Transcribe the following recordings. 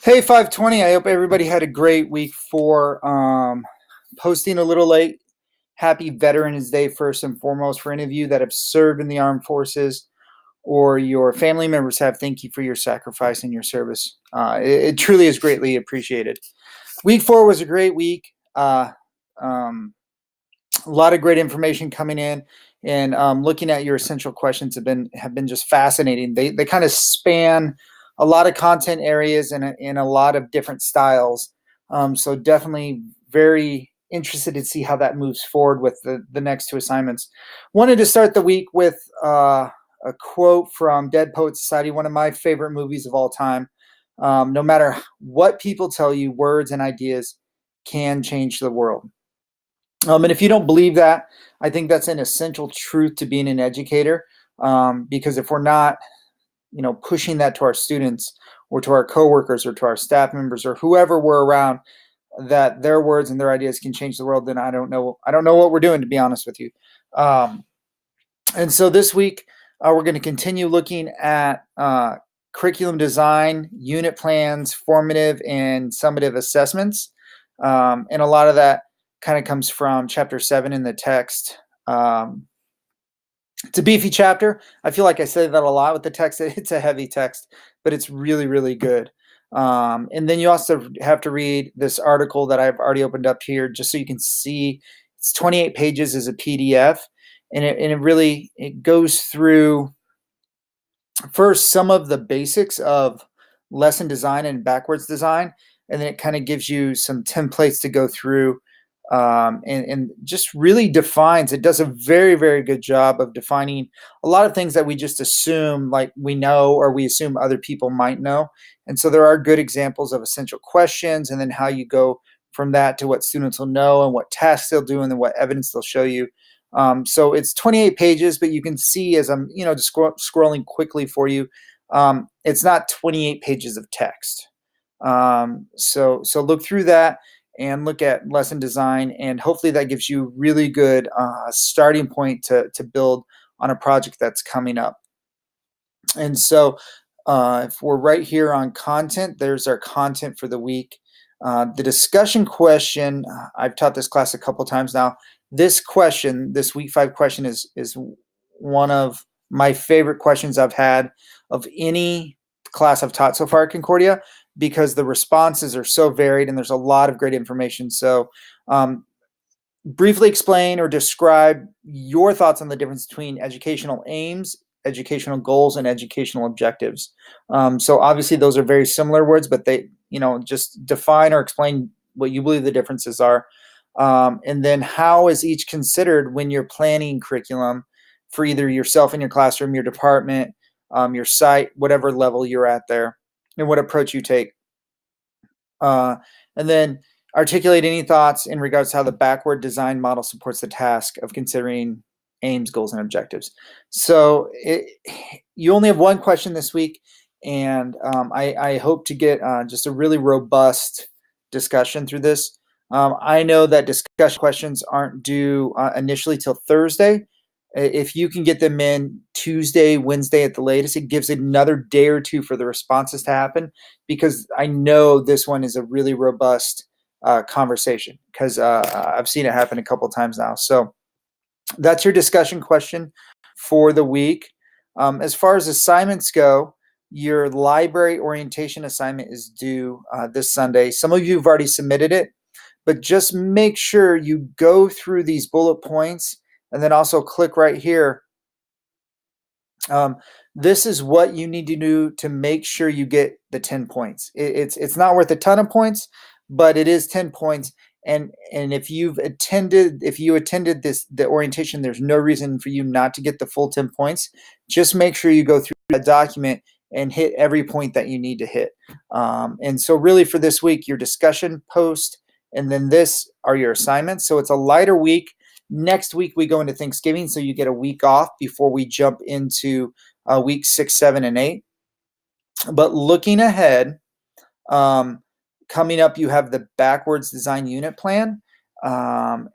Hey, 520. I hope everybody had a great week for posting a little late. Happy Veterans Day, first and foremost, for any of you that have served in the armed forces or your family members have. Thank you for your sacrifice and your service. It truly is greatly appreciated. Week 4 was a great week. A lot of great information coming in, and looking at your essential questions have been just fascinating. They kind of span a lot of content areas and in a lot of different styles. So definitely very interested to see how that moves forward with the next two assignments. Wanted to start the week with a quote from Dead Poet Society, one of my favorite movies of all time. No matter what people tell you, words and ideas can change the world. And if you don't believe that, I think that's an essential truth to being an educator. Because if we're not, pushing that to our students or to our coworkers or to our staff members or whoever we're around, that their words and their ideas can change the world, then I don't know what we're doing, to be honest with you. And so this week, we're going to continue looking at curriculum design, unit plans, formative and summative assessments. And a lot of that kind of comes from chapter 7 in the text. It's a beefy chapter. I feel like I say that a lot with the text. It's a heavy text, but it's really, really good. And then you also have to read this article that I've already opened up here, just so you can see. It's 28 pages as a PDF, and it goes through first some of the basics of lesson design and backwards design, and then it kind of gives you some templates to go through. And just really defines, it does a very, very good job of defining a lot of things that we just assume like we know, or we assume other people might know. And so there are good examples of essential questions, and then how you go from that to what students will know and what tasks they'll do and then what evidence they'll show you. So it's 28 pages, but you can see as I'm, just scrolling quickly for you, it's not 28 pages of text. So look through that and look at lesson design, and hopefully that gives you really good starting point to build on a project that's coming up. And so if we're right here on content, there's our content for the week. The discussion question, I've taught this class a couple times now. This question, this week 5 question, is one of my favorite questions I've had of any class I've taught so far at Concordia, because the responses are so varied and there's a lot of great information. So briefly explain or describe your thoughts on the difference between educational aims, educational goals, and educational objectives. So obviously those are very similar words, but they, just define or explain what you believe the differences are. And then how is each considered when you're planning curriculum for either yourself in your classroom, your department, your site, whatever level you're at there, and what approach you take. And then articulate any thoughts in regards to how the backward design model supports the task of considering aims, goals, and objectives. So you only have one question this week, and I hope to get just a really robust discussion through this. I know that discussion questions aren't due initially till Thursday. If you can get them in Tuesday, Wednesday at the latest, it gives another day or two for the responses to happen, because I know this one is a really robust conversation, because I've seen it happen a couple times now. So that's your discussion question for the week. As far as assignments go, your library orientation assignment is due this Sunday. Some of you have already submitted it, but just make sure you go through these bullet points, and then also click right here. This is what you need to do to make sure you get the 10 points. It's not worth a ton of points, but it is 10 points. And if you attended the orientation, there's no reason for you not to get the full 10 points. Just make sure you go through that document and hit every point that you need to hit. And so really for this week, your discussion post, and then this are your assignments. So it's a lighter week. Next week, we go into Thanksgiving, so you get a week off before we jump into week 6, 7, and 8. But looking ahead, coming up, you have the backwards design unit plan, and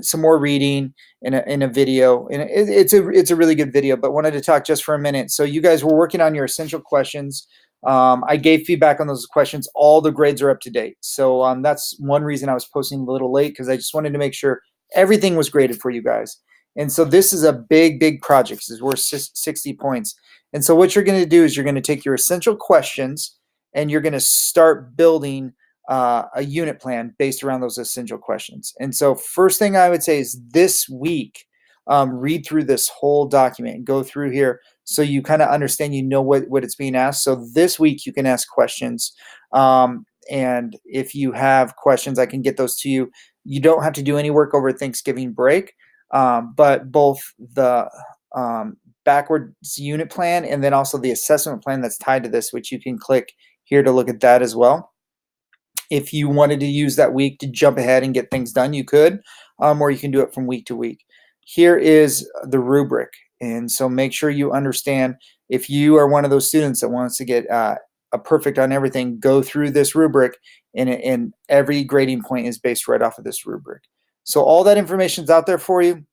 some more reading in a video. And it's a really good video, but wanted to talk just for a minute. So you guys were working on your essential questions. I gave feedback on those questions. All the grades are up to date. So that's one reason I was posting a little late, because I just wanted to make sure everything was graded for you guys. And so this is a big, big project. This is worth 60 points. And so what you're going to do is you're going to take your essential questions and you're going to start building a unit plan based around those essential questions. And so first thing I would say is this week, read through this whole document and go through here so you kind of understand, what it's being asked. So this week you can ask questions. And if you have questions, I can get those to you. You don't have to do any work over Thanksgiving break, but both the backwards unit plan and then also the assessment plan that's tied to this, which you can click here to look at that as well. If you wanted to use that week to jump ahead and get things done, you could, or you can do it from week to week. Here is the rubric. And so make sure you understand, if you are one of those students that wants to get a perfect on everything, go through this rubric, and every grading point is based right off of this rubric. So all that information is out there for you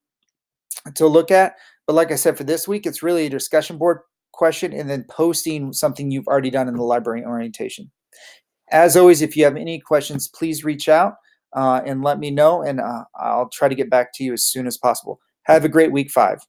to look at. But like I said, for this week, it's really a discussion board question and then posting something you've already done in the library orientation. As always, if you have any questions, please reach out and let me know, and I'll try to get back to you as soon as possible. Have a great week 5.